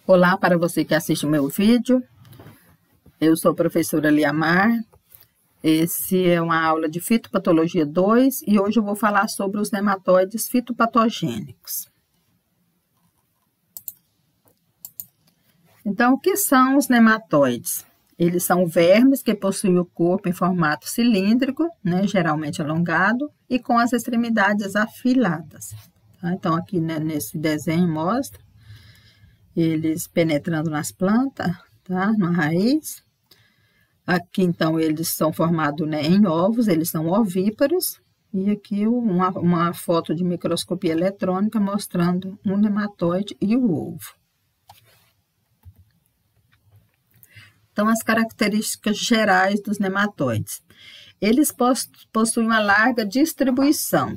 Olá para você que assiste o meu vídeo, eu sou a professora Liamar, esse é uma aula de Fitopatologia 2 e hoje eu vou falar sobre os nematóides fitopatogênicos. Então, o que são os nematóides? Eles são vermes que possuem o corpo em formato cilíndrico, geralmente alongado, e com as extremidades afiladas. Tá? Então, aqui nesse desenho mostra eles penetrando nas plantas, tá? Na raiz. Aqui, então, eles são formados em ovos, eles são ovíparos. E aqui uma foto de microscopia eletrônica mostrando um nematóide e o ovo. Então, as características gerais dos nematóides. Eles possuem uma larga distribuição.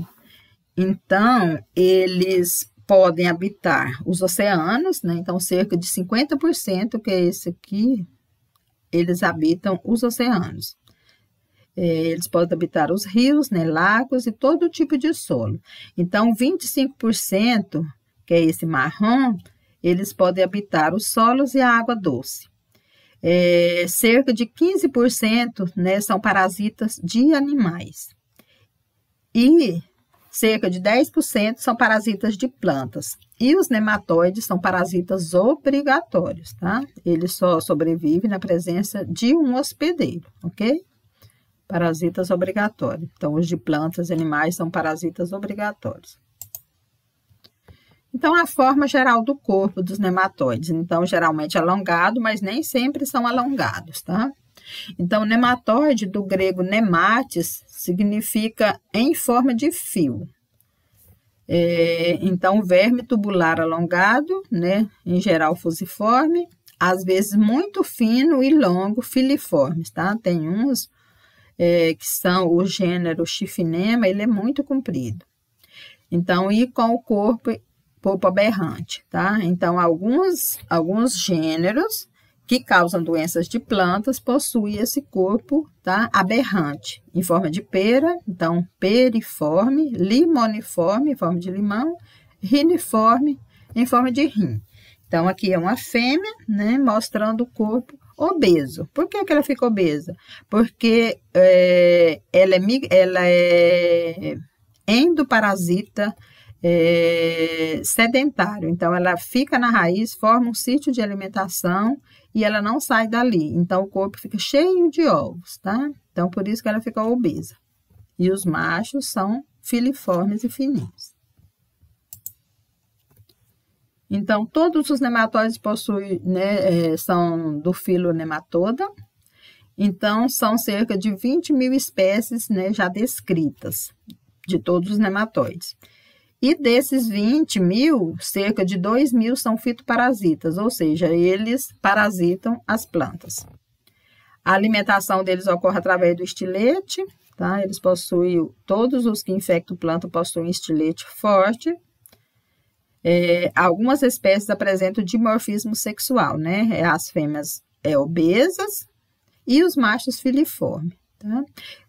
Então, eles podem habitar os oceanos, Então, cerca de 50%, que é esse aqui, eles habitam os oceanos. Eles podem habitar os rios, lagos e todo tipo de solo. Então, 25%, que é esse marrom, eles podem habitar os solos e a água doce. Cerca de 15%, são parasitas de animais. E cerca de 10% são parasitas de plantas. E os nematóides são parasitas obrigatórios, tá? Eles só sobrevivem na presença de um hospedeiro, ok? Parasitas obrigatórios. Então, os de plantas e animais são parasitas obrigatórios. Então, a forma geral do corpo dos nematóides. Então, geralmente alongado, mas nem sempre são alongados, tá? Então, nematóide, do grego nemates, significa em forma de fio. Então, verme tubular alongado, em geral fusiforme, às vezes muito fino e longo, filiformes, tá? Tem uns que são o gênero Chiffinema, ele é muito comprido. Então, e com o corpo aberrante, tá? Então, alguns gêneros que causam doenças de plantas possuem esse corpo, tá? Aberrante, em forma de pera, então, periforme, limoniforme, em forma de limão, riniforme, em forma de rim. Então, aqui é uma fêmea, mostrando o corpo obeso. Por que ela fica obesa? Porque ela é endoparasita, sedentário, então ela fica na raiz, forma um sítio de alimentação e ela não sai dali, então o corpo fica cheio de ovos, tá? Então por isso que ela fica obesa. E os machos são filiformes e fininhos. Então todos os nematóides possuem, são do filo Nematoda, então são cerca de 20.000 espécies, já descritas de todos os nematóides. E desses 20.000, cerca de 2.000 são fitoparasitas, ou seja, eles parasitam as plantas. A alimentação deles ocorre através do estilete, tá? Eles possuem, todos os que infectam planta possuem estilete forte. Algumas espécies apresentam dimorfismo sexual, As fêmeas obesas e os machos filiformes, tá?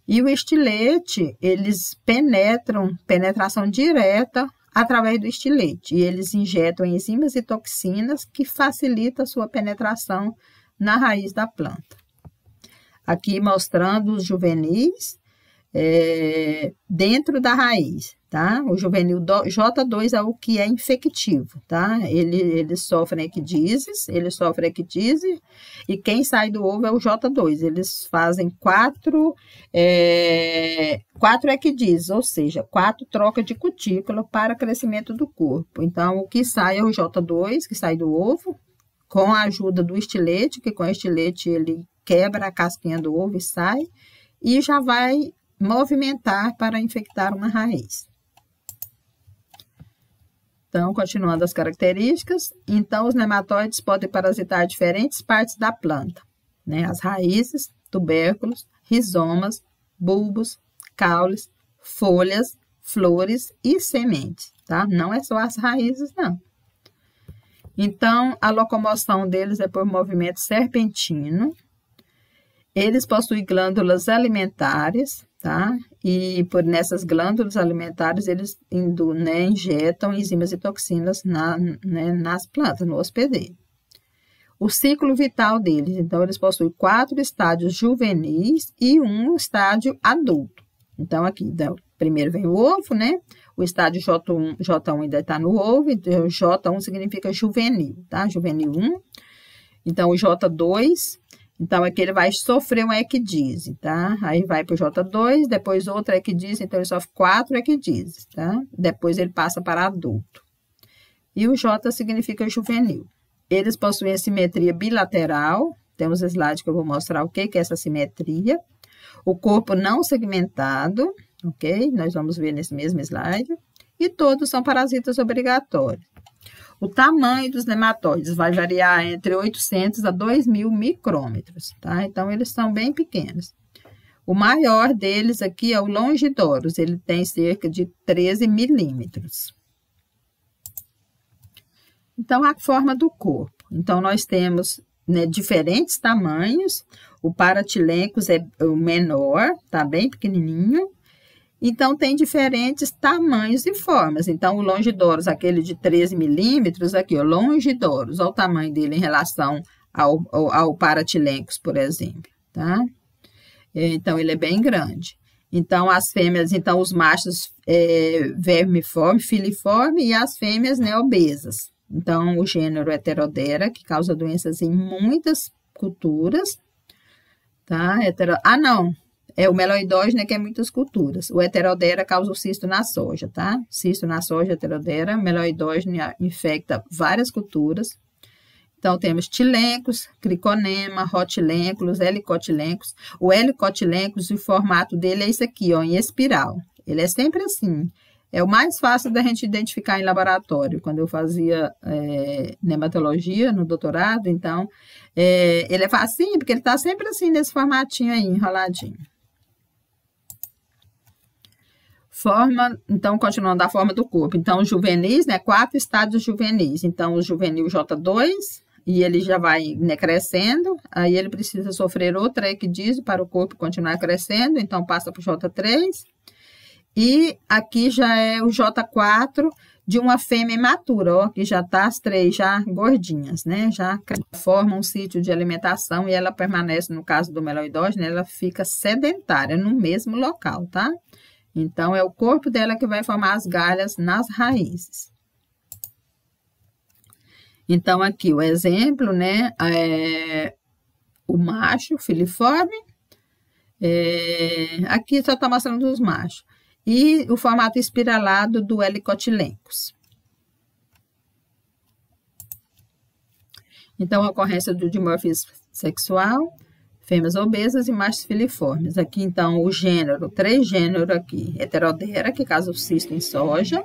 E o estilete, eles penetração direta através do estilete. E eles injetam enzimas e toxinas que facilitam a sua penetração na raiz da planta. Aqui mostrando os juvenis dentro da raiz, tá? O juvenil J2 é o que é infectivo, tá? Eles sofrem equidise, e quem sai do ovo é o J2. Eles fazem 4 equidises, ou seja, 4 trocas de cutícula para crescimento do corpo. Então, o que sai é o J2, que sai do ovo, com a ajuda do estilete, que com o estilete ele quebra a casquinha do ovo e sai, e já vai movimentar para infectar uma raiz. Então, continuando as características, então os nematóides podem parasitar diferentes partes da planta, as raízes, tubérculos, rizomas, bulbos, caules, folhas, flores e sementes, tá? Não é só as raízes, não. Então, a locomoção deles é por movimento serpentino. Eles possuem glândulas alimentares, tá? E nessas glândulas alimentares, eles injetam enzimas e toxinas nas plantas, no hospedeiro. o ciclo vital deles. Então, eles possuem 4 estádios juvenis e um estádio adulto. Então, aqui, primeiro vem o ovo, né? O estádio J1 ainda está no ovo, então J1 significa juvenil, tá? Juvenil 1. Então, o J2, então aqui ele vai sofrer uma equidise, tá? Aí vai para o J2, depois outra equidise, então ele sofre 4 equidises, tá? Depois ele passa para adulto. E o J significa juvenil. Eles possuem a simetria bilateral, temos slide que eu vou mostrar o que é essa simetria. O corpo não segmentado, ok? Nós vamos ver nesse mesmo slide. E todos são parasitas obrigatórios. O tamanho dos nematóides vai variar entre 800 a 2.000 micrômetros, tá? Então, eles são bem pequenos. O maior deles aqui é o Longidoros, ele tem cerca de 13 milímetros. Então, a forma do corpo. Então, nós temos, né, diferentes tamanhos. O Paratylencus é o menor, tá bem pequenininho. Então, tem diferentes tamanhos e formas. Então, o Longidoros, aquele de 13 milímetros, aqui, o Longidoros, olha o tamanho dele em relação ao Paratylencus, por exemplo, tá? Então, ele é bem grande. Então, as fêmeas, então, os machos vermiforme, filiforme, e as fêmeas, né, obesas. Então, o gênero Heterodera, que causa doenças em muitas culturas, tá? Não! É o meloidógeno que é muitas culturas. O Heterodera causa o cisto na soja, tá? Cisto na soja, Heterodera, meloidógeno infecta várias culturas. Então, temos Tylencus, Criconema, Rotilencus, Helicotilencus. O Helicotilencus, o formato dele é esse aqui, ó, em espiral. Ele é sempre assim. É o mais fácil da gente identificar em laboratório. Quando eu fazia nematologia no doutorado, então, ele é facinho, porque ele está sempre assim, nesse formatinho aí, enroladinho. Então, continuando a forma do corpo. Então, os juvenis, né, 4 estádios juvenis. Então, o juvenil J2, e ele já vai, né, crescendo, aí ele precisa sofrer outra equidise para o corpo continuar crescendo, então passa para o J3. E aqui já é o J4 de uma fêmea imatura, ó, que já tá as 3 já gordinhas, né? Já formam um sítio de alimentação e ela permanece, no caso do meloidógeno, ela fica sedentária no mesmo local, tá? Então, é o corpo dela que vai formar as galhas nas raízes. Então, aqui o exemplo, né? O macho filiforme. Aqui só está mostrando os machos. E o formato espiralado do Helicotilencus. Então, a ocorrência do dimorfismo sexual, fêmeas obesas e machos filiformes. Aqui, então, o gênero, 3 gêneros aqui, Heterodera, que causa o cisto em soja,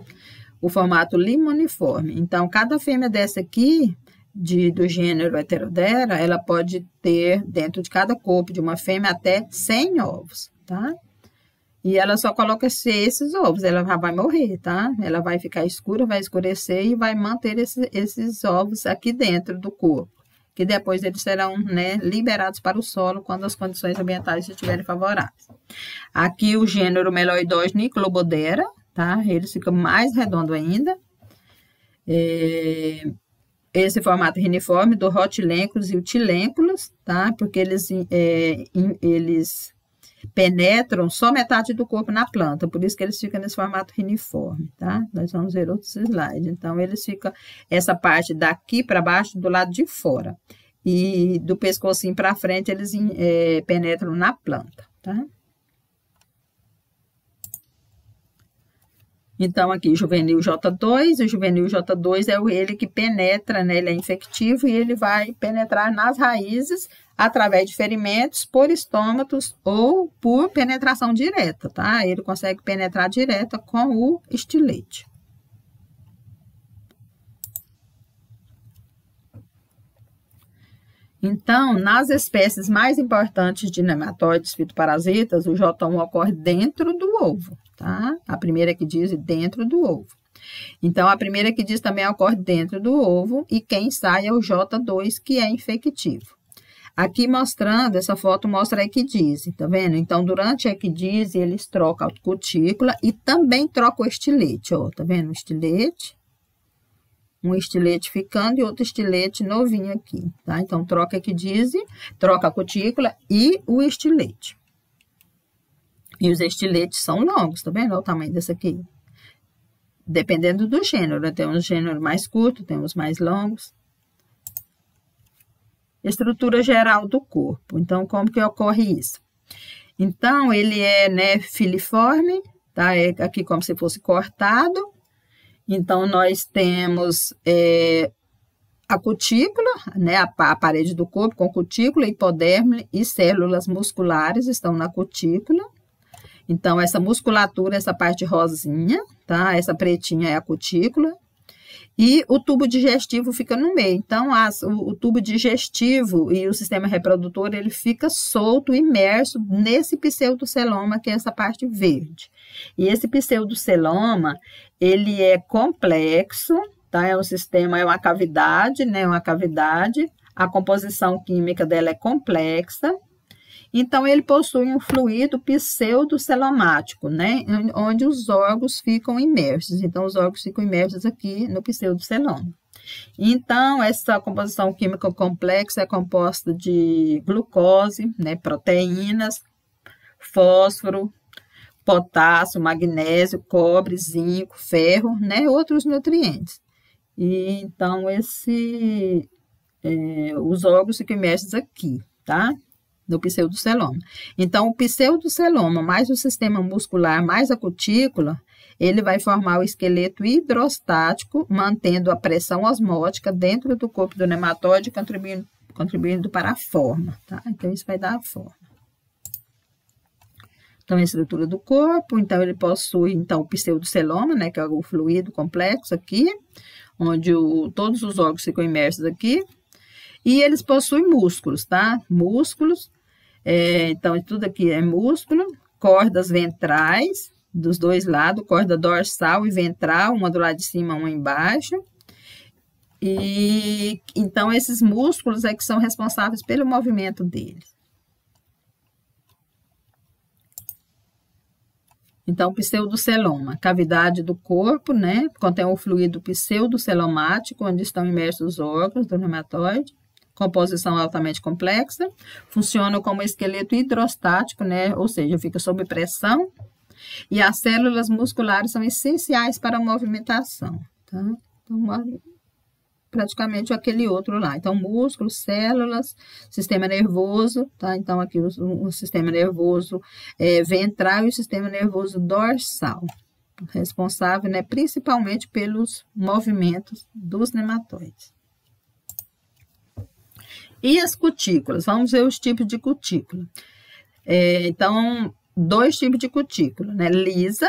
o formato limoniforme. Então, cada fêmea dessa aqui, do gênero Heterodera, ela pode ter, dentro de cada corpo de uma fêmea, até 100 ovos, tá? E ela só coloca esses ovos, ela já vai morrer, tá? Ela vai ficar escura, vai escurecer e vai manter esses ovos aqui dentro do corpo, que depois eles serão, né, liberados para o solo quando as condições ambientais estiverem favoráveis. Aqui o gênero Meloidógeno e Globodera, tá? Eles ficam mais redondo ainda. Esse formato reniforme do Rotilencus e o Tylencus, tá? Porque eles penetram só metade do corpo na planta, por isso que eles ficam nesse formato reniforme, tá? Nós vamos ver outros slides. Então, eles ficam, essa parte daqui para baixo, do lado de fora, e do pescocinho para frente, eles penetram na planta, tá? Então, aqui, juvenil J2, o juvenil J2 é ele que penetra, né? Ele é infectivo e ele vai penetrar nas raízes através de ferimentos por estômatos ou por penetração direta, tá? Ele consegue penetrar direta com o estilete. Então, nas espécies mais importantes de nematóides fitoparasitas, o J1 ocorre dentro do ovo, tá? A primeira que diz dentro do ovo. Então, a primeira que diz também ocorre dentro do ovo e quem sai é o J2, que é infectivo. Aqui mostrando, essa foto mostra a equidise, tá vendo? Então, durante a equidise, eles trocam a cutícula e também trocam o estilete, ó, tá vendo? O estilete. um estilete ficando e outro estilete novinho aqui, tá? Então, troca aqui troca a cutícula e o estilete. E os estiletes são longos, tá vendo? Olha o tamanho desse aqui. Dependendo do gênero, né? Tem uns gêneros mais curtos, tem uns mais longos. Estrutura geral do corpo. Então, como que ocorre isso? Então, ele é, né, filiforme, tá? É aqui como se fosse cortado. Então, nós temos a cutícula, né, a parede do corpo com cutícula, hipoderme e células musculares estão na cutícula. Então, essa musculatura, essa parte rosinha, tá? Essa pretinha é a cutícula. E o tubo digestivo fica no meio. Então, o tubo digestivo e o sistema reprodutor, ele fica solto, imerso nesse pseudoceloma, que é essa parte verde. E esse pseudoceloma, ele é complexo, tá? É um sistema, é uma cavidade, né? Uma cavidade. A composição química dela é complexa. Então, ele possui um fluido pseudocelomático, né? Onde os órgãos ficam imersos. Então, os órgãos ficam imersos aqui no pseudoceloma. Então, essa composição química complexa é composta de glucose, né? Proteínas, fósforo, potássio, magnésio, cobre, zinco, ferro, né? Outros nutrientes. E, então, os órgãos ficam imersos aqui, tá? No pseudoceloma. Então, o pseudoceloma mais o sistema muscular mais a cutícula, ele vai formar o esqueleto hidrostático, mantendo a pressão osmótica dentro do corpo do nematóide, contribuindo para a forma, tá? Então, isso vai dar a forma. Então, a estrutura do corpo, então, ele possui, então, o pseudoceloma, né, que é o fluido complexo aqui, onde todos os órgãos ficam imersos aqui, e eles possuem músculos, tá? Músculos. Então, tudo aqui é músculo, cordas ventrais dos dois lados, corda dorsal e ventral, uma do lado de cima, uma embaixo. E então, esses músculos é que são responsáveis pelo movimento deles. Então, pseudoceloma, cavidade do corpo, né? Contém o fluido pseudocelomático, onde estão imersos os órgãos do nematóide. Composição altamente complexa, funciona como esqueleto hidrostático, né? Ou seja, fica sob pressão, e as células musculares são essenciais para a movimentação, tá? Então, praticamente aquele outro lá. Então, músculos, células, sistema nervoso, tá? Então, aqui o sistema nervoso ventral e o sistema nervoso dorsal, responsável, né, principalmente pelos movimentos dos nematóides. E as cutículas? Vamos ver os tipos de cutícula. Então, dois tipos de cutícula, né? Lisa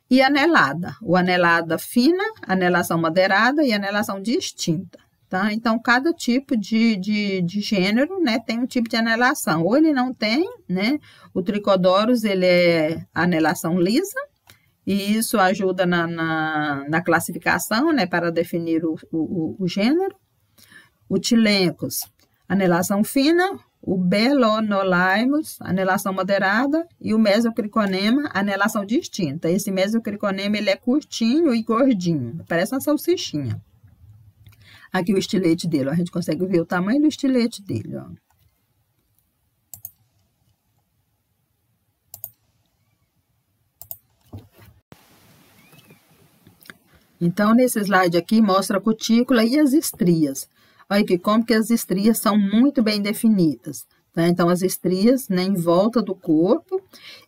e anelada. O anelada fina, anelação moderada e anelação distinta, tá? Então, cada tipo de gênero, né, tem um tipo de anelação. Ou ele não tem, né? O Tricodoros, ele é anelação lisa, e isso ajuda na classificação, né, para definir o gênero. O Tilencos, anelação fina, o Belonolaimus, anelação moderada, e o Mesocriconema, anelação distinta. Esse Mesocriconema, ele é curtinho e gordinho, parece uma salsichinha. Aqui o estilete dele, ó, a gente consegue ver o tamanho do estilete dele, ó. Então, nesse slide aqui, mostra a cutícula e as estrias. Olha aqui como que as estrias são muito bem definidas, tá? Então, as estrias, né, em volta do corpo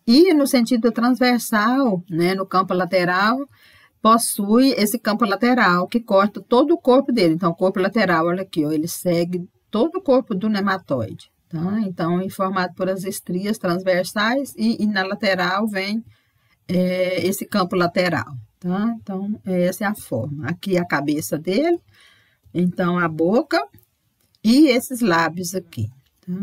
e no sentido transversal, né, no campo lateral, possui esse campo lateral que corta todo o corpo dele. Então, o corpo lateral, olha aqui, ó, ele segue todo o corpo do nematóide, tá? Então, é formado por as estrias transversais e na lateral vem esse campo lateral, tá? Então, essa é a forma. Aqui a cabeça dele. Então, a boca e esses lábios aqui, tá?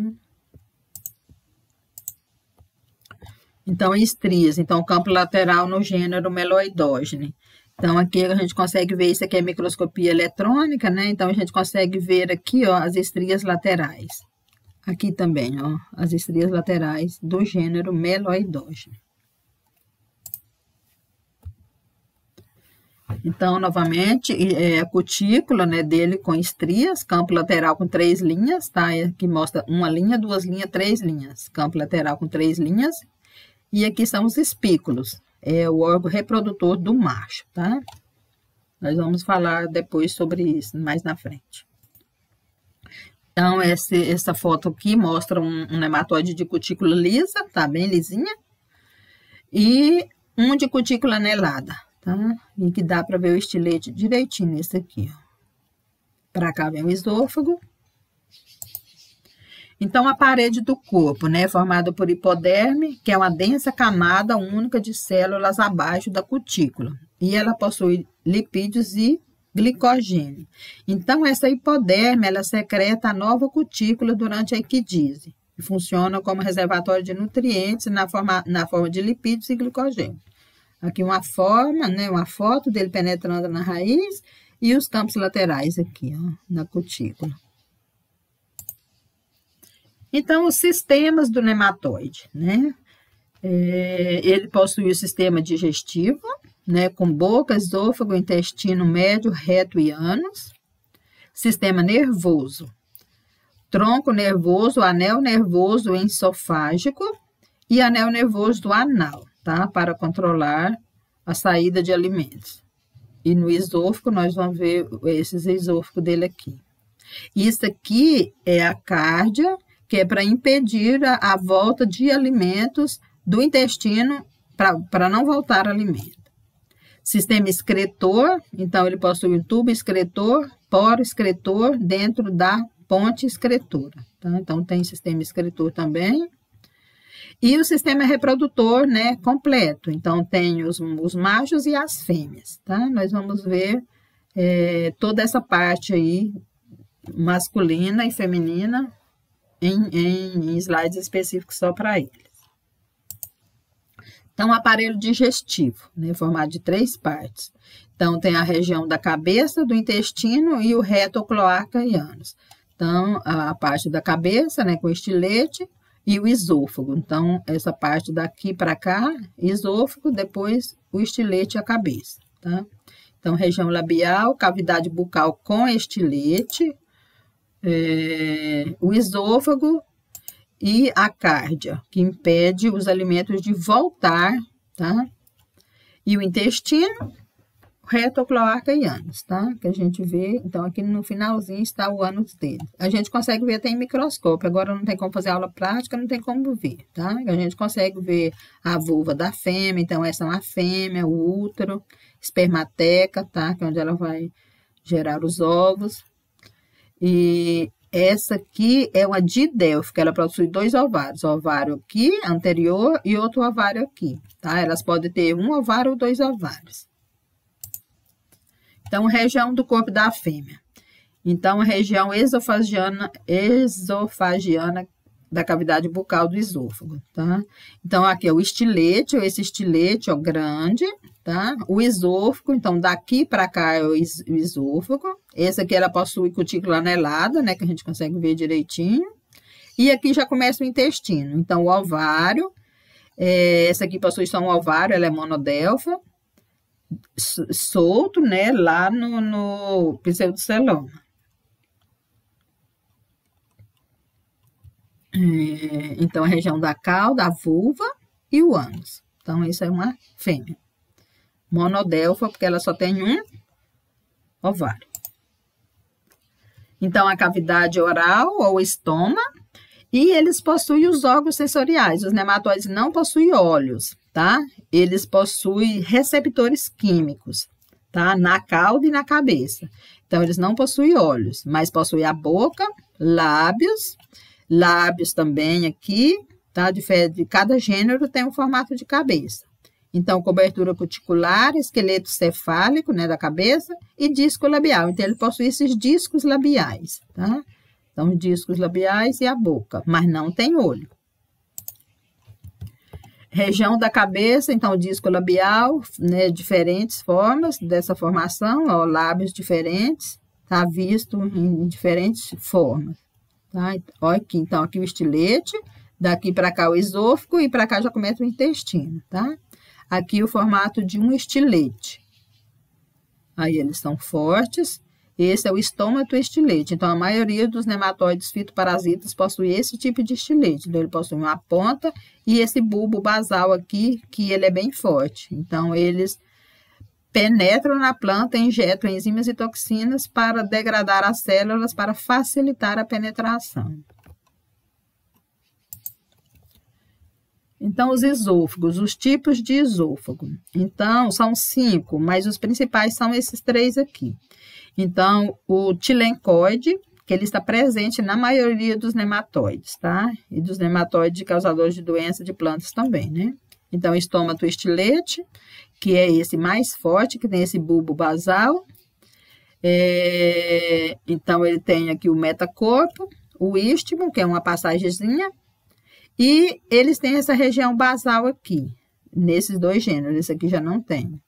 Então, estrias. Então, o campo lateral no gênero Meloidogene. Então, aqui a gente consegue ver, isso aqui é microscopia eletrônica, né? Então, a gente consegue ver aqui, ó, as estrias laterais. Aqui também, ó, as estrias laterais do gênero Meloidogene. Então, novamente, a cutícula, né, dele com estrias, campo lateral com 3 linhas, tá? Aqui mostra 1 linha, 2 linhas, 3 linhas. Campo lateral com 3 linhas. E aqui são os espículos, é o órgão reprodutor do macho, tá? Nós vamos falar depois sobre isso, mais na frente. Então, essa foto aqui mostra um nematóide de cutícula lisa, tá? Bem lisinha. E um de cutícula anelada, tá? E que dá para ver o estilete direitinho nesse aqui, ó. Para cá vem o esôfago. Então, a parede do corpo, né, formada por hipoderme, que é uma densa camada única de células abaixo da cutícula. E ela possui lipídios e glicogênio. Então, essa hipoderme, ela secreta a nova cutícula durante a equidise. E funciona como reservatório de nutrientes na forma de lipídios e glicogênio. Aqui uma forma, né, uma foto dele penetrando na raiz e os campos laterais aqui, ó, na cutícula. Então, os sistemas do nematóide, né? Ele possui o sistema digestivo, né, com boca, esôfago, intestino médio, reto e ânus. Sistema nervoso, tronco nervoso, anel nervoso esofágico e anel nervoso do anal, tá? Para controlar a saída de alimentos. E no esôfago, nós vamos ver esses esôfagos dele aqui. Isso aqui é a cárdia, que é para impedir a volta de alimentos do intestino, para não voltar alimento. Sistema excretor, então ele possui um tubo excretor, poro excretor dentro da ponte excretora, tá? Então tem sistema excretor também. E o sistema reprodutor, né, completo, então tem os machos e as fêmeas, tá? Nós vamos ver toda essa parte aí, masculina e feminina, em slides específicos só para eles. Então, o aparelho digestivo, né, formado de 3 partes. Então, tem a região da cabeça, do intestino e o reto, cloaca e ânus. Então, a parte da cabeça, né, com o estilete e o esôfago. Então, essa parte daqui para cá, esôfago, depois o estilete e a cabeça, tá? Então, região labial, cavidade bucal com estilete, o esôfago e a cárdia, que impede os alimentos de voltar, tá? E o intestino, reto, cloaca e ânus, tá? Que a gente vê, então aqui no finalzinho está o ânus dele. A gente consegue ver até em microscópio, agora não tem como fazer aula prática, não tem como ver, tá? A gente consegue ver a vulva da fêmea, então essa é uma fêmea, o útero, espermateca, tá? Que é onde ela vai gerar os ovos. E essa aqui é uma didélfica, ela possui 2 ovários, ovário aqui, anterior, e outro ovário aqui, tá? Elas podem ter um ovário ou 2 ovários. Então, região do corpo da fêmea. Então, a região esofagiana da cavidade bucal do esôfago, tá? Então, aqui é o estilete, esse estilete, ó, grande, tá? O esôfago, então, daqui para cá é o esôfago. Esse aqui, ela possui cutícula anelada, né, que a gente consegue ver direitinho. E aqui já começa o intestino. Então, o ovário, essa aqui possui só um ovário, ela é monodelfa, solto, né, lá no pseudoceloma. Então, a região da cauda, a vulva e o ânus. Então, isso é uma fêmea. Monodelfa, porque ela só tem um ovário. Então, a cavidade oral ou estoma. E eles possuem os órgãos sensoriais. Os nematóides não possuem olhos, tá? Eles possuem receptores químicos, tá? Na cauda e na cabeça. Então, eles não possuem olhos, mas possuem a boca, lábios também aqui, tá? De cada gênero tem um formato de cabeça. Então, cobertura cuticular, esqueleto cefálico, né, da cabeça, e disco labial. Então, ele possui esses discos labiais, tá? Então, discos labiais e a boca, mas não tem olho. Região da cabeça, então, disco labial, né, diferentes formas dessa formação, ó, lábios diferentes, tá visto em diferentes formas, tá? Olha aqui, então, aqui o estilete, daqui para cá o esôfago e para cá já começa o intestino, tá? Aqui o formato de um estilete. Aí eles são fortes. Esse é o estômato estilete. Então, a maioria dos nematóides fitoparasitas possui esse tipo de estilete. Então, ele possui uma ponta e esse bulbo basal aqui, que ele é bem forte. Então, eles penetram na planta e injetam enzimas e toxinas para degradar as células, para facilitar a penetração. Então, os esôfagos, os tipos de esôfago. Então, são 5, mas os principais são esses 3 aqui. Então, o tilencoide, que ele está presente na maioria dos nematóides, tá? E dos nematóides causadores de doença de plantas também, né? Então, estômato estilete, que é esse mais forte, que tem esse bulbo basal. Então, ele tem aqui o metacorpo, o istmo, que é uma passagemzinha, e eles têm essa região basal aqui, nesses 2 gêneros. Esse aqui já não tem.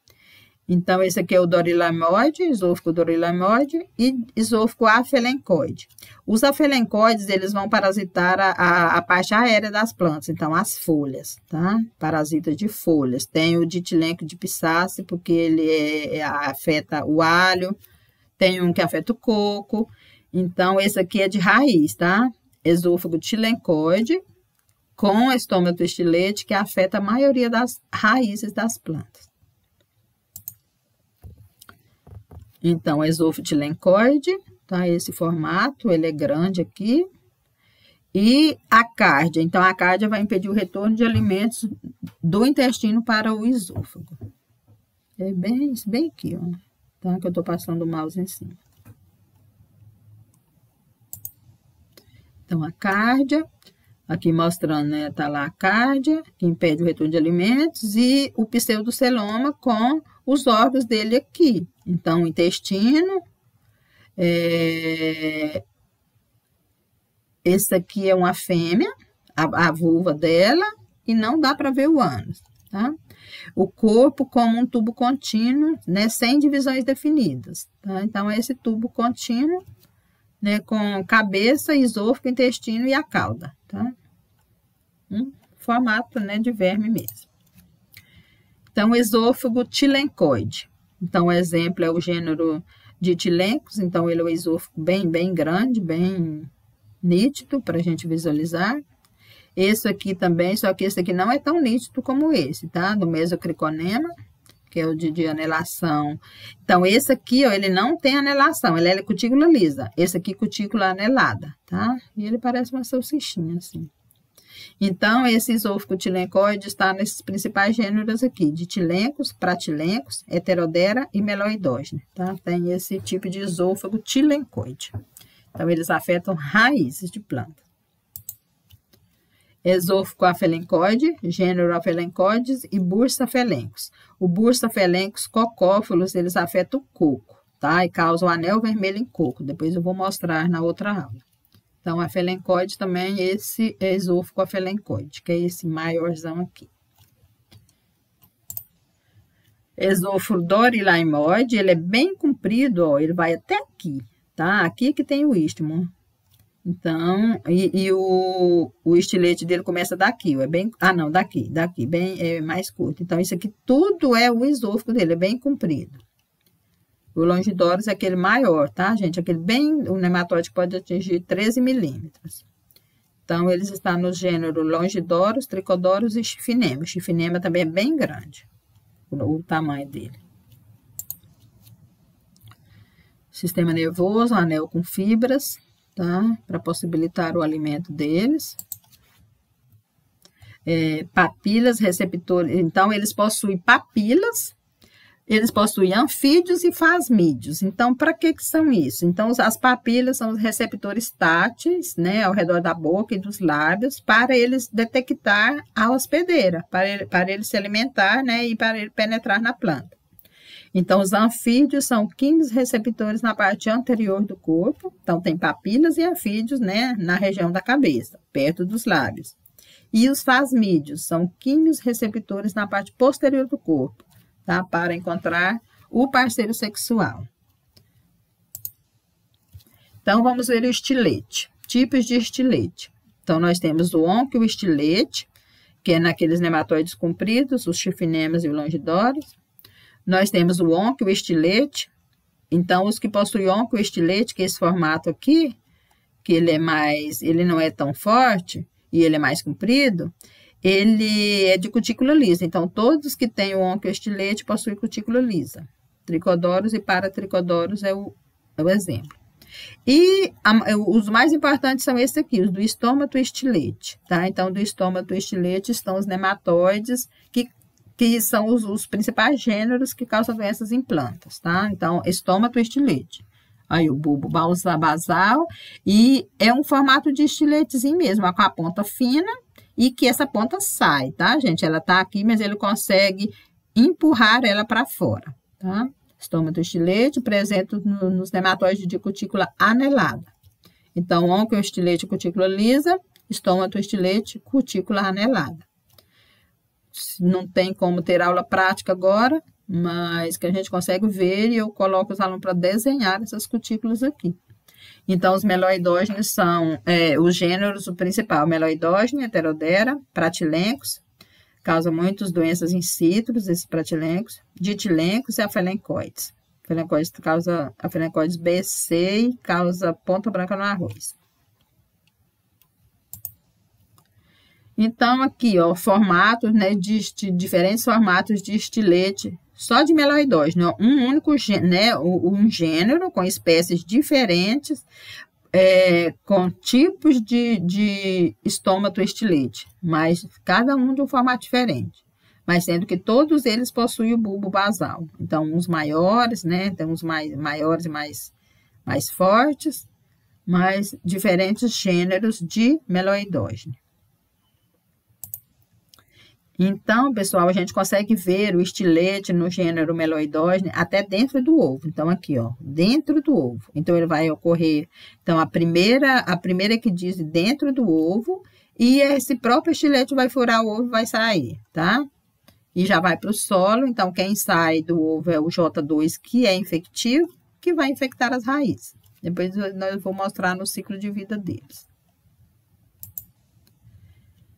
Então, esse aqui é o dorilamoide, esôfago dorilamoide e esôfago afelencoide. Os afelencoides, eles vão parasitar a parte aérea das plantas, então, as folhas, tá? Parasitas de folhas. Tem o ditilenco de Pisace, porque ele afeta o alho. Tem um que afeta o coco. Então, esse aqui é de raiz, tá? Esôfago tilencoide com estômago estilete, que afeta a maioria das raízes das plantas. Então, esôfago tilencoide, tá? Esse formato, ele é grande aqui. E a cárdia. Então, a cárdia vai impedir o retorno de alimentos do intestino para o esôfago. É bem aqui, ó. Tá? Que eu tô passando o mouse em cima. Então, a cárdia. Aqui mostrando, né? Tá lá a cárdia, que impede o retorno de alimentos. E o pseudoceloma com os órgãos dele aqui. Então, o intestino. Esse aqui é uma fêmea, a vulva dela, e não dá para ver o ânus, tá? O corpo como um tubo contínuo, né, sem divisões definidas, tá? Então, é esse tubo contínuo, né, com cabeça, esôfago, intestino e a cauda, tá? Formato, né, de verme mesmo. Então, esôfago tilencoide. Então, o exemplo é o gênero de tilencos, então ele é um esôfago bem grande, bem nítido para a gente visualizar. Esse aqui também, só que esse aqui não é tão nítido como esse, tá? Do mesocriconema, que é o de anelação. Então, esse aqui, ó, ele não tem anelação, ele é cutícula lisa. Esse aqui, cutícula anelada, tá? E ele parece uma salsichinha, assim. Então, esse esôfago tilencoide está nesses principais gêneros aqui, de tilencos, pratilencos, heterodera e meloidógene, tá? Tem esse tipo de esôfago tilencoide. Então, eles afetam raízes de planta. Esôfago afelencoide, gênero afelencoides e bursafelencos. O bursafelencos cocófilos, eles afetam o coco, tá? E causam anel vermelho em coco. Depois eu vou mostrar na outra aula. Então, afelencoide também, esse é esôfago afelencoide, que é esse maiorzão aqui. Esôfago dorilaimoide, ele é bem comprido, ó, ele vai até aqui, tá? Aqui que tem o istmo. Então, o estilete dele começa daqui, ó, é bem, não, daqui, bem, é mais curto. Então, isso aqui tudo é o esôfago dele, é bem comprido. O Longidorus é aquele maior, tá, gente? Aquele bem, o nematóide pode atingir 13 milímetros. Então, eles estão no gênero Longidorus, Trichodorus e Chiffinema. O Chiffinema também é bem grande, o tamanho dele. Sistema nervoso, anel com fibras, tá? Para possibilitar o alimento deles. Papilas, receptores. Então, eles possuem papilas. Eles possuem anfídeos e fasmídeos. Então, para que são isso? Então, as papilas são os receptores táteis, né, ao redor da boca e dos lábios, para eles detectar a hospedeira, para ele se alimentar, né, e para ele penetrar na planta. Então, os anfídeos são químicos receptores na parte anterior do corpo. Então, tem papilas e anfídeos, né, na região da cabeça, perto dos lábios. E os fasmídeos são químicos receptores na parte posterior do corpo, tá? Para encontrar o parceiro sexual. Então, vamos ver o estilete. Tipos de estilete. Então, nós temos o onquioestilete, que é naqueles nematóides compridos, os chiffinemas e o Longidorus. Nós temos o onquioestilete, Então, os que possuem oncoestilete, que é esse formato aqui, que ele não é tão forte e ele é mais comprido, ele é de cutícula lisa. Então, todos que têm o oncoestilete possuem cutícula lisa. Tricodoros e paratricodoros é o exemplo. E os mais importantes são esses aqui, os do estômato estilete, tá? Então, do estômato estilete estão os nematóides, que são os principais gêneros que causam doenças em plantas, tá? Então, estômato estilete. Aí, o bulbo basal, e é um formato de estiletezinho mesmo, com a ponta fina, e que essa ponta sai, tá, gente? Ela tá aqui, mas ele consegue empurrar ela para fora, tá? Estômato estilete, presente nos nematóides de cutícula anelada. Então, oncoestilete, cutícula lisa, estômato estilete, cutícula anelada. Não tem como ter aula prática agora, mas que a gente consegue ver e eu coloco os alunos para desenhar essas cutículas aqui. Então, os meloidógenos são os gêneros, o principal, meloidógeno, heterodera, pratilencos, causa muitas doenças in situ, esses pratilencos, ditilencos e afelencoides. Afelencoides causa afelencoides B, C e causa ponta branca no arroz. Então, aqui, ó, formatos, né, diferentes formatos de estilete, só de meloidógeno, um único, né, um gênero com espécies diferentes, com tipos de estômato estilete, mas cada um de um formato diferente, mas sendo que todos eles possuem o bulbo basal. Então, uns maiores, né, tem uns maiores e mais fortes, mas diferentes gêneros de meloidógeno. Então, pessoal, a gente consegue ver o estilete no gênero meloidógeno até dentro do ovo. Então, aqui, ó, dentro do ovo. Então, ele vai ocorrer, então, a primeira que diz dentro do ovo, e esse próprio estilete vai furar o ovo e vai sair, tá? E já vai para o solo, então, quem sai do ovo é o J2, que é infectivo, que vai infectar as raízes. Depois, eu vou mostrar no ciclo de vida deles.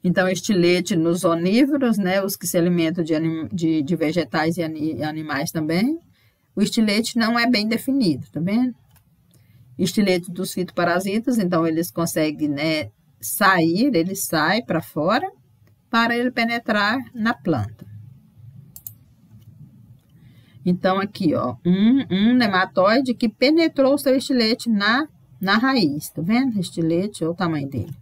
Então, estilete nos onívoros, né, os que se alimentam de vegetais e animais também. O estilete não é bem definido, tá vendo? Estilete dos fitoparasitas, então, eles conseguem, né, sair, ele sai para fora, para ele penetrar na planta. Então, aqui, ó, um nematóide que penetrou o seu estilete na raiz, tá vendo? Estilete, olha o tamanho dele.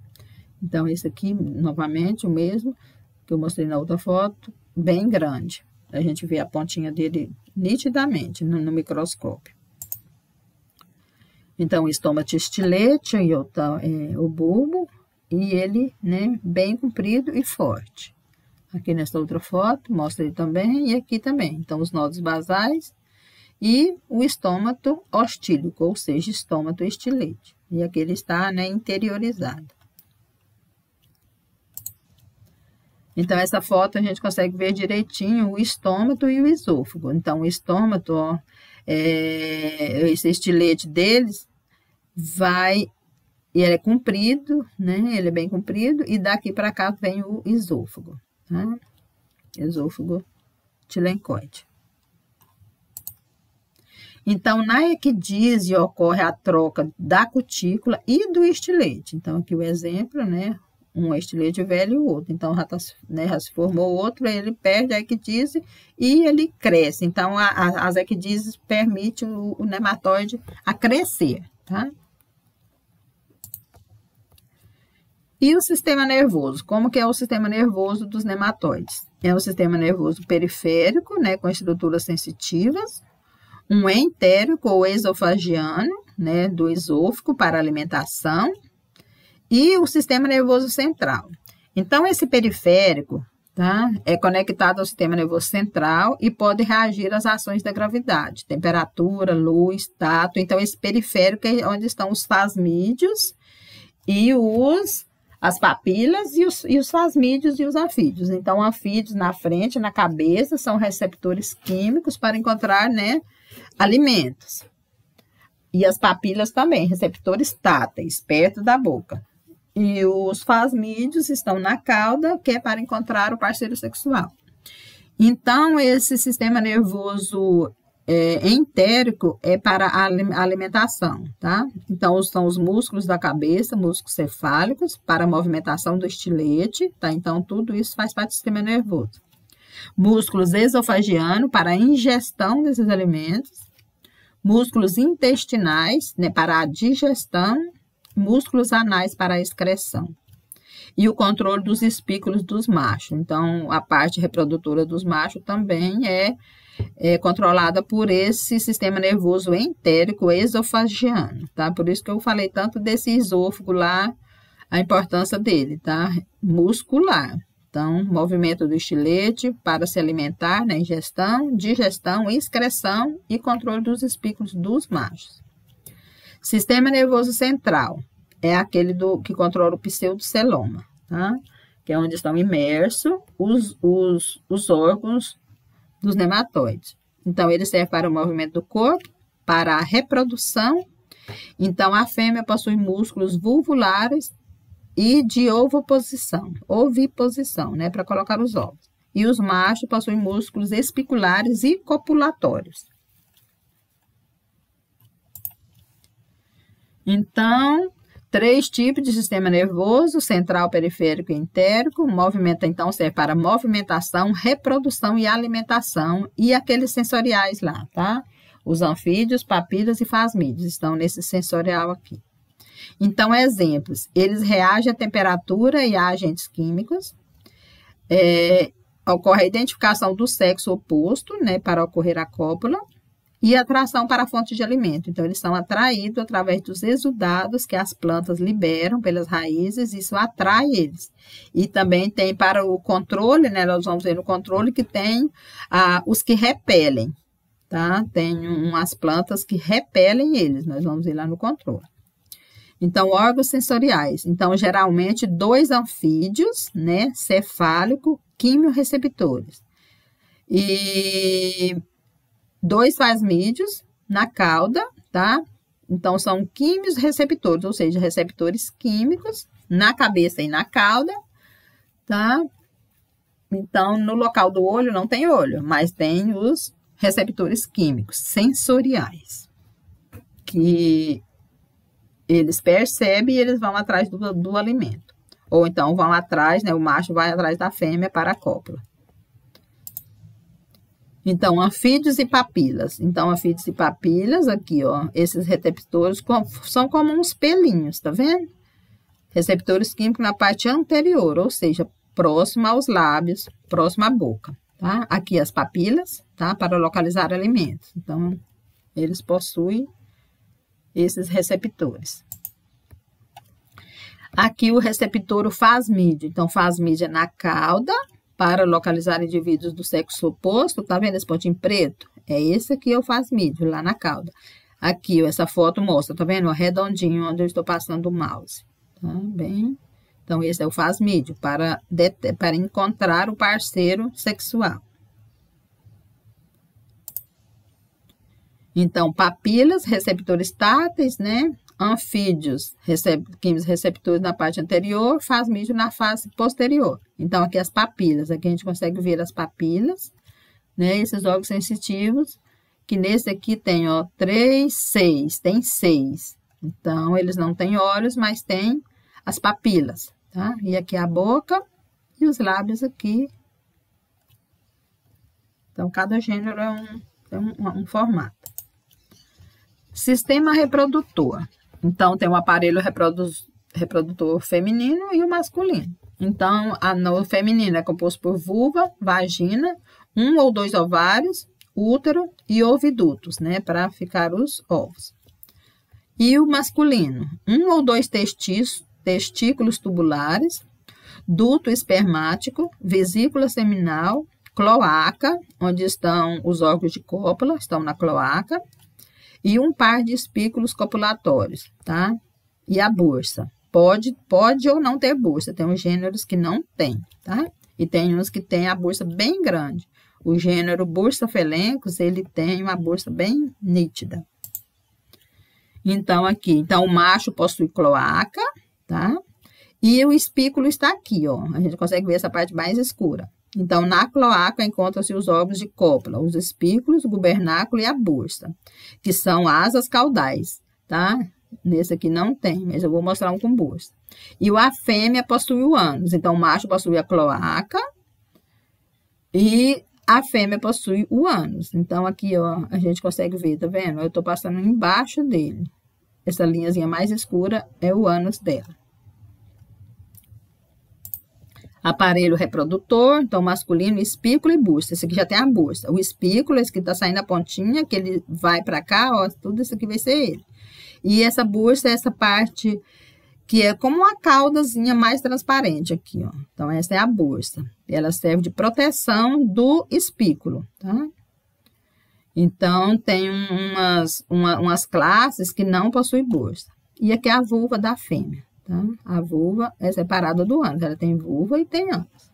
Então, esse aqui, novamente, o mesmo que eu mostrei na outra foto, bem grande. A gente vê a pontinha dele nitidamente no microscópio. Então, o estômato estilete, o bulbo, e ele, né, bem comprido e forte. Aqui nessa outra foto, mostra ele também, e aqui também. Então, os nodos basais e o estômato ostílico, ou seja, estômato estilete. E aqui ele está, né, interiorizado. Então, essa foto a gente consegue ver direitinho o estômato e o esôfago. Então, o estômato, ó, esse estilete deles ele é comprido, né? Ele é bem comprido, e daqui para cá vem o esôfago, tá? Esôfago tilencoide. Então, na equidise ocorre a troca da cutícula e do estilete. Então, aqui o exemplo, né? Um estilete velho e o outro. Então, já se formou outro, ele perde a equidise e ele cresce. Então, as equidises permitem o nematóide a crescer, tá? E o sistema nervoso? Como que é o sistema nervoso dos nematóides? É o sistema nervoso periférico, né, com estruturas sensitivas, um entérico ou esofagiano, né, do esôfago para alimentação, e o sistema nervoso central. Então, esse periférico, tá, é conectado ao sistema nervoso central e pode reagir às ações da gravidade, temperatura, luz, tato. Então, esse periférico é onde estão os fasmídeos e as papilas e os fasmídeos e os anfídeos. Então, anfídeos na frente, na cabeça, são receptores químicos para encontrar, né, alimentos. E as papilas também, receptores táteis, perto da boca. E os fasmídeos estão na cauda, que é para encontrar o parceiro sexual. Então, esse sistema nervoso entérico é para a alimentação, tá? Então, são os músculos da cabeça, músculos cefálicos, para a movimentação do estilete, tá? Então, tudo isso faz parte do sistema nervoso. Músculos esofagianos, para a ingestão desses alimentos. Músculos intestinais, né, para a digestão. Músculos anais, para a excreção. E o controle dos espículos dos machos. Então, a parte reprodutora dos machos também é controlada por esse sistema nervoso entérico esofagiano, tá? Por isso que eu falei tanto desse esôfago lá, a importância dele, tá? Muscular. Então, movimento do estilete para se alimentar, né? Ingestão, digestão, excreção e controle dos espículos dos machos. Sistema nervoso central é aquele que controla o pseudoceloma, tá? Que é onde estão imersos os órgãos dos nematóides. Então, ele serve para o movimento do corpo, para a reprodução. Então, a fêmea possui músculos vulvulares e de oviposição, né, para colocar os ovos. E os machos possuem músculos espiculares e copulatórios. Então, 3 tipos de sistema nervoso, central, periférico e entérico. Movimento, então, serve para movimentação, reprodução e alimentação. E aqueles sensoriais lá, tá? Os anfídeos, papilas e fasmídeos estão nesse sensorial aqui. Então, exemplos. Eles reagem à temperatura e a agentes químicos. Ocorre a identificação do sexo oposto, né, para ocorrer a cópula. E atração para a fonte de alimento. Então, eles são atraídos através dos exudados que as plantas liberam pelas raízes, isso atrai eles. E também tem para o controle, né? Nós vamos ver no controle que tem os que repelem, tá? Tem umas plantas que repelem eles, nós vamos ver lá no controle. Então, órgãos sensoriais. Então, geralmente, 2 anfídeos, né? Cefálico, quimiorreceptores. E 2 plasmídeos na cauda, tá? Então, são quimiorreceptores, ou seja, receptores químicos na cabeça e na cauda, tá? Então, no local do olho não tem olho, mas tem os receptores químicos sensoriais, que eles percebem e eles vão atrás do alimento. Ou então, vão atrás, né? O macho vai atrás da fêmea para a cópula. Então, anfídeos e papilas. Então, anfídeos e papilas, aqui, ó, esses receptores são como uns pelinhos, tá vendo? Receptores químicos na parte anterior, ou seja, próximo aos lábios, próximo à boca, tá? Aqui as papilas, tá? Para localizar alimentos. Então, eles possuem esses receptores. Aqui o receptor, o fasmídeo. Então, fasmídeo é na cauda, para localizar indivíduos do sexo oposto, tá vendo esse pontinho preto? É esse aqui é o fasmídeo, lá na cauda. Aqui, ó, essa foto mostra, tá vendo? Redondinho, onde eu estou passando o mouse. Tá bem? Então, esse é o fasmídeo, para encontrar o parceiro sexual. Então, papilas, receptores táteis, né? Anfídeos, receptores na parte anterior, fasmídeo na face posterior. Então, aqui as papilas, aqui a gente consegue ver as papilas, né? Esses órgãos sensitivos, que nesse aqui tem, ó, 3, 6, tem 6. Então, eles não têm olhos, mas tem as papilas, tá? E aqui a boca e os lábios aqui. Então, cada gênero é um formato. Sistema reprodutor. Então, tem o aparelho reprodutor feminino e o masculino. Então, o feminino é composto por vulva, vagina, 1 ou 2 ovários, útero e ovidutos, né? Para ficar os ovos. E o masculino, 1 ou 2 testículos tubulares, duto espermático, vesícula seminal, cloaca, onde estão os órgãos de cópula, estão na cloaca, e um par de espículos copulatórios, tá? E a bursa. Pode ou não ter bursa. Tem uns gêneros que não tem, tá? E tem uns que tem a bursa bem grande. O gênero Bursa felencos, ele tem uma bursa bem nítida. Então, aqui. Então, o macho possui cloaca, tá? E o espículo está aqui, ó. A gente consegue ver essa parte mais escura. Então, na cloaca encontram-se os órgãos de cópula, os espículos, o gubernáculo e a bursa, que são asas caudais, tá? Nesse aqui não tem, mas eu vou mostrar um com bursa. E a fêmea possui o ânus, então o macho possui a cloaca e a fêmea possui o ânus. Então, aqui, ó, a gente consegue ver, tá vendo? Eu tô passando embaixo dele. Essa linhazinha mais escura é o ânus dela. Aparelho reprodutor, então masculino, espículo e bursa. Esse aqui já tem a bursa. O espículo, esse que tá saindo a pontinha, que ele vai para cá, ó, tudo isso aqui vai ser ele. E essa bursa é essa parte que é como uma caudazinha mais transparente aqui, ó. Então, essa é a bursa. Ela serve de proteção do espículo, tá? Então, tem umas classes que não possuem bursa. E aqui é a vulva da fêmea. Tá? A vulva é separada do ânus, ela tem vulva e tem ânus.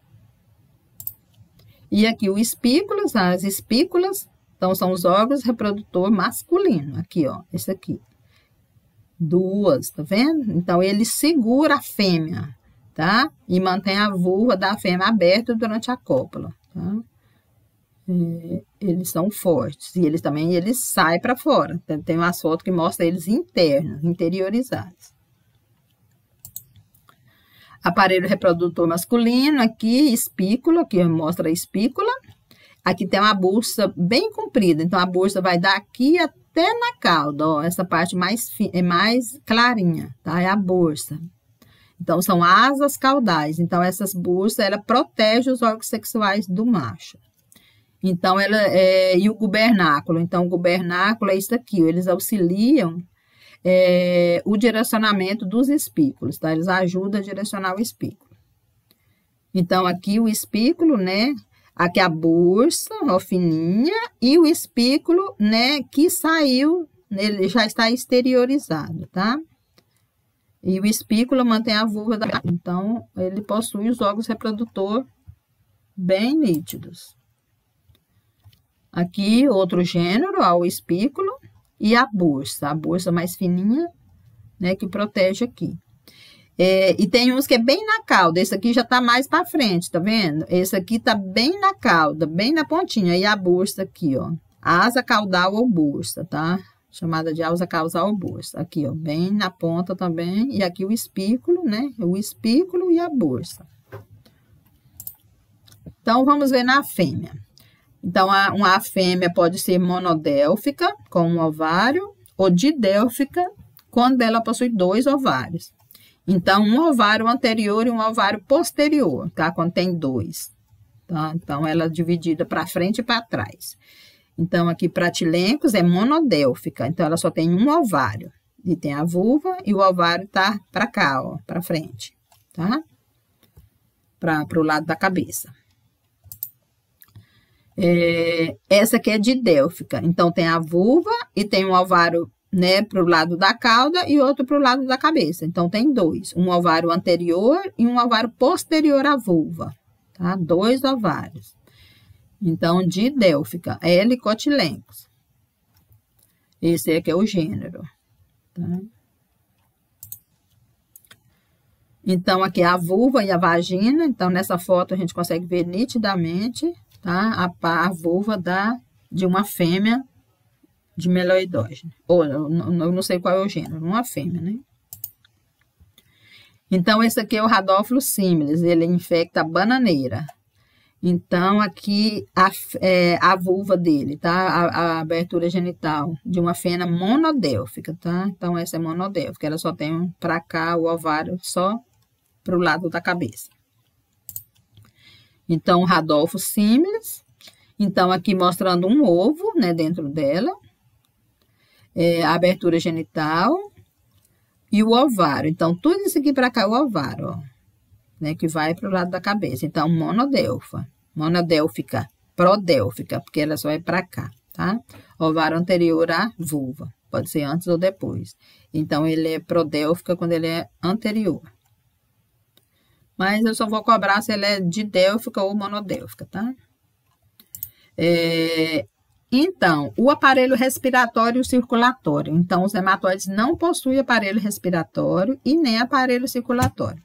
E aqui o espículo, as espículas, então são os órgãos reprodutor masculino, aqui ó, esse aqui. Duas, tá vendo? Então ele segura a fêmea, tá? E mantém a vulva da fêmea aberta durante a cópula, tá? Eles são fortes e eles também saem para fora. Tem uma foto que mostra eles internos, interiorizados. Aparelho reprodutor masculino, aqui, espícula, aqui mostra a espícula. Aqui tem uma bursa bem comprida, então a bursa vai daqui até na cauda, ó, essa parte mais clarinha, tá? É a bursa. Então, são asas caudais, então essas bursas, ela protege os órgãos sexuais do macho. Então, e o gubernáculo, então o gubernáculo é isso aqui, ó, eles auxiliam o direcionamento dos espículos, tá? Eles ajudam a direcionar o espículo. Então, aqui o espículo, né? Aqui a bursa, ó, fininha, e o espículo, né? Que saiu, ele já está exteriorizado, tá? E o espículo mantém a vulva da... Então, ele possui os órgãos reprodutor bem nítidos. Aqui, outro gênero, ó, o espículo. E a bursa mais fininha, né, que protege aqui. E tem uns que é bem na cauda, esse aqui já tá mais para frente, tá vendo? Esse aqui tá bem na cauda, bem na pontinha, e a bursa aqui, ó, asa caudal ou bursa, tá? Chamada de asa caudal ou bursa, aqui, ó, bem na ponta também, e aqui o espículo, né, o espículo e a bursa. Então, vamos ver na fêmea. Então, uma fêmea pode ser monodélfica, com um ovário, ou didélfica, quando ela possui 2 ovários. Então, um ovário anterior e um ovário posterior, tá? Quando tem 2. Tá? Então, ela é dividida para frente e para trás. Então, aqui, Pratilencos é monodélfica, então ela só tem um ovário. E tem a vulva e o ovário tá para cá, ó, para frente, tá? Para o lado da cabeça. Essa aqui é didélfica, então tem a vulva e tem um ovário, né, para o lado da cauda e outro para o lado da cabeça. Então, tem 2, um ovário anterior e um ovário posterior à vulva, tá? 2 ovários. Então, didélfica, Helicotilencos. Esse aqui é o gênero, tá? Então, aqui é a vulva e a vagina, então nessa foto a gente consegue ver nitidamente, tá? A vulva de uma fêmea de meloidógeno. Ou, eu não sei qual é o gênero, uma fêmea, né? Então, esse aqui é o Rhodophyllus similis, ele infecta a bananeira. Então, aqui a vulva dele, tá? A abertura genital de uma fêmea monodélfica, tá? Então, essa é monodélfica, ela só tem pra cá o ovário só pro lado da cabeça. Então, o Rhodophyllus similis. Então, aqui mostrando um ovo, né, dentro dela. A abertura genital e o ovário. Então, tudo isso aqui para cá é o ovário, ó, né, que vai para o lado da cabeça. Então, monodélfica, prodélfica, porque ela só é para cá, tá? Ovário anterior à vulva, pode ser antes ou depois. Então, ele é prodélfica quando ele é anterior. Mas eu só vou cobrar se ele é didélfica ou monodélfica, tá? Então, o aparelho respiratório e circulatório. Então, os nematóides não possuem aparelho respiratório e nem aparelho circulatório.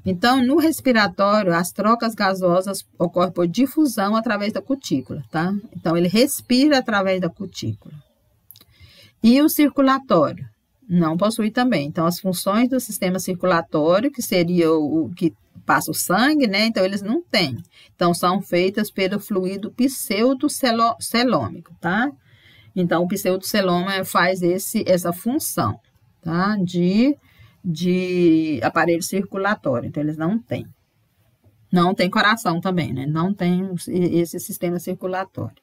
Então, no respiratório, as trocas gasosas ocorrem por difusão através da cutícula, tá? Então, ele respira através da cutícula. E o circulatório? Não possui também. Então, as funções do sistema circulatório, que seria o que passa o sangue, né? Então, eles não têm. Então, são feitas pelo fluido pseudocelômico, tá? Então, o pseudoceloma faz essa função, tá? De aparelho circulatório. Então, eles não têm. Não tem coração também, né? Não tem esse sistema circulatório.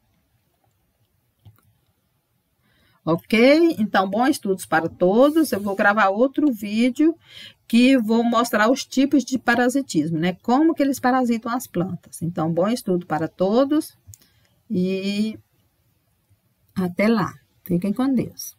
Ok? Então, bons estudos para todos. Eu vou gravar outro vídeo que vou mostrar os tipos de parasitismo, né? Como que eles parasitam as plantas. Então, bom estudo para todos e até lá. Fiquem com Deus.